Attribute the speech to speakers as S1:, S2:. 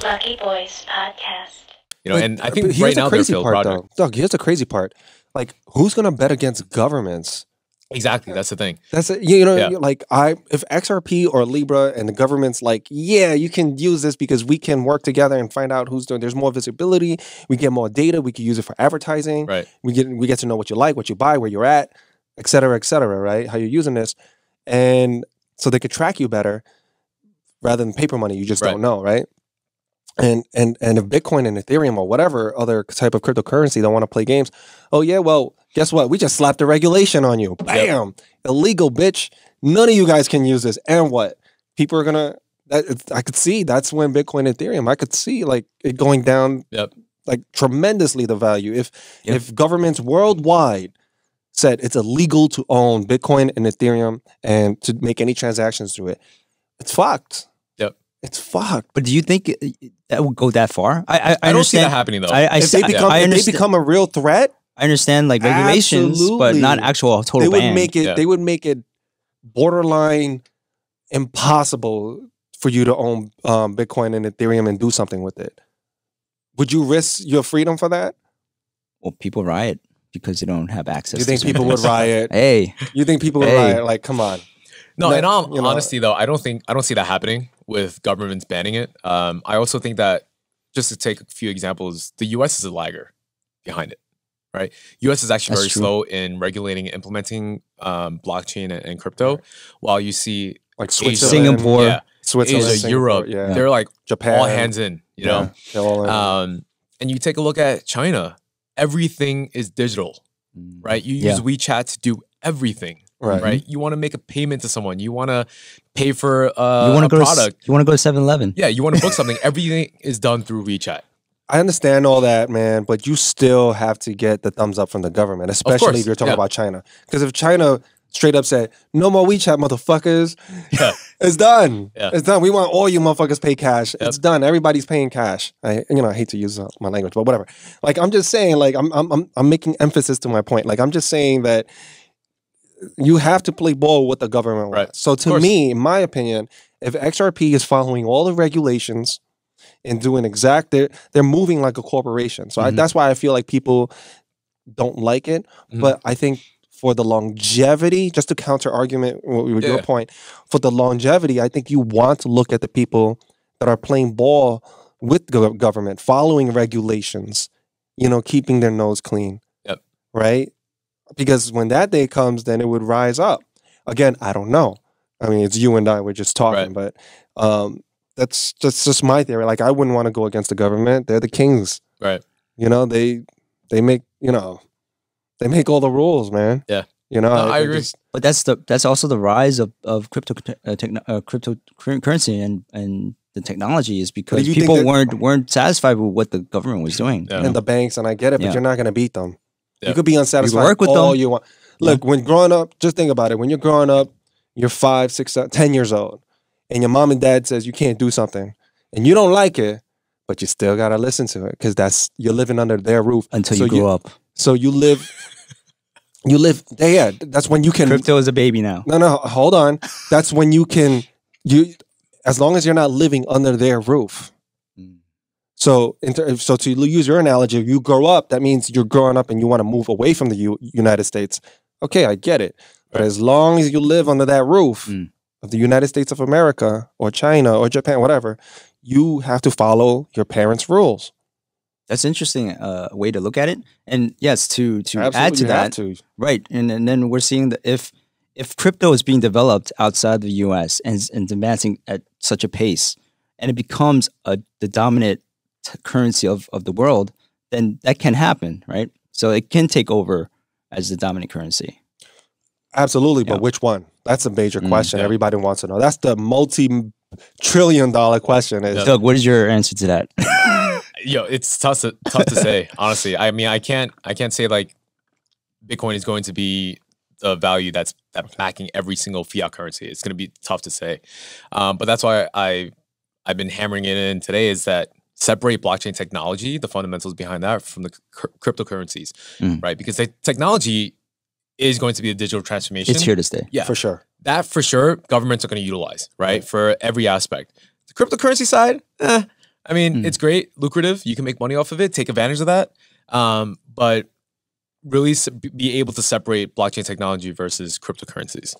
S1: Lucky Boys Podcast.
S2: You know, and I think right now they're failed project.
S3: Doug, here's the crazy part. Like, who's gonna bet against governments?
S2: Exactly, that's the thing.
S3: That's it. Like if XRP or Libra and the government's like, yeah, you can use this because we can work together and find out who's doing. There's more visibility. We get more data. We can use it for advertising.
S2: Right.
S3: We get to know what you like, what you buy, where you're at, et cetera, right? How you're using this, and so they could track you better rather than paper money. You just don't know, right? And if Bitcoin and Ethereum or whatever other type of cryptocurrency don't want to play games, oh yeah, well, guess what? We just slapped a regulation on you. Bam! Yep. Illegal, bitch. None of you guys can use this. And what? People are gonna. I could see that's when Bitcoin and Ethereum. I could see like it going down, like tremendously the value. If governments worldwide said it's illegal to own Bitcoin and Ethereum and to make any transactions through it, it's fucked. It's fucked.
S4: But do you think that would go that far? I
S2: don't see that happening though.
S3: If they become a real threat,
S4: I understand like regulations, but not actual total ban.
S3: They would make it borderline impossible for you to own Bitcoin and Ethereum and do something with it. Would you risk your freedom for that?
S4: Well, people riot because they don't have access.
S3: You think people would riot?
S4: Hey,
S3: you think people would riot? Like, come on.
S2: No, in all honesty, though, I don't see that happening with governments banning it. I also think that, just to take a few examples, the U.S. is a lagger behind it, right? U.S. is actually very slow in regulating and implementing blockchain and crypto, while you see
S3: like
S4: Singapore,
S3: Switzerland,
S2: Asia, Europe, they're like
S3: Japan,
S2: all hands in, you know. And you take a look at China, everything is digital, right? You use WeChat to do everything. Right. You want to make a payment to someone. You want to pay for a product.
S4: You want to go to 7-Eleven.
S2: Yeah, you want to book something. Everything is done through WeChat.
S3: I understand all that, man, but you still have to get the thumbs up from the government, especially if you're talking about China. Because if China straight up said, no more WeChat, motherfuckers, it's done. Yeah. It's done. We want all you motherfuckers pay cash. It's done. Everybody's paying cash. I hate to use my language, but whatever. Like, I'm just saying, like, I'm making emphasis to my point. Like, I'm just saying that you have to play ball with the government. Right. So to me, in my opinion, if XRP is following all the regulations and doing they're moving like a corporation. So that's why I feel like people don't like it. But I think for the longevity, just to counter argument with your point, for the longevity, I think you want to look at the people that are playing ball with the government, following regulations, keeping their nose clean. Yep. Right? Because when that day comes, then it would rise up. Again, I don't know. I mean, it's you and I, we're just talking, but that's just my theory. Like, I wouldn't want to go against the government. They're the kings. Right. They make, they make all the rules, man.
S2: Yeah. I agree.
S4: But that's also the rise of cryptocurrency and the technology is because people weren't satisfied with what the government was doing.
S3: Yeah. And the banks, and I get it, but you're not going to beat them. You could be unsatisfied all you want. Look, when growing up, just think about it. When you're growing up, you're 5, 6, 10 years old, and your mom and dad says you can't do something, and you don't like it, but you still gotta listen to it because you're living under their roof
S4: until you grow up.
S3: So you live. Yeah, that's when you can.
S4: Crypto is a baby now.
S3: No, hold on. That's when you can. As long as you're not living under their roof. So to use your analogy, if you grow up, that means you're growing up and you want to move away from the United States. Okay, I get it. But as long as you live under that roof of the United States of America or China or Japan, whatever, you have to follow your parents' rules.
S4: That's interesting way to look at it. And yes, to add to that, right? And then we're seeing that if crypto is being developed outside the U.S. and advancing at such a pace, and it becomes the dominant currency of the world, then that can happen, right? So it can take over as the dominant currency.
S3: Absolutely, but which one? That's a major question. Everybody wants to know. That's the multi-trillion-dollar question.
S4: Doug, what is your answer to that?
S2: It's tough to say, honestly. I mean, I can't say like Bitcoin is going to be the value that's backing every single fiat currency. It's going to be tough to say, but that's why I've been hammering it in today is that separate blockchain technology, the fundamentals behind that, from the cryptocurrencies, right? Because the technology is going to be a digital transformation.
S4: It's here to stay.
S3: Yeah, for sure.
S2: That for sure, governments are going to utilize, right? For every aspect. The cryptocurrency side, I mean, it's great, lucrative. You can make money off of it. Take advantage of that. But really be able to separate blockchain technology versus cryptocurrencies.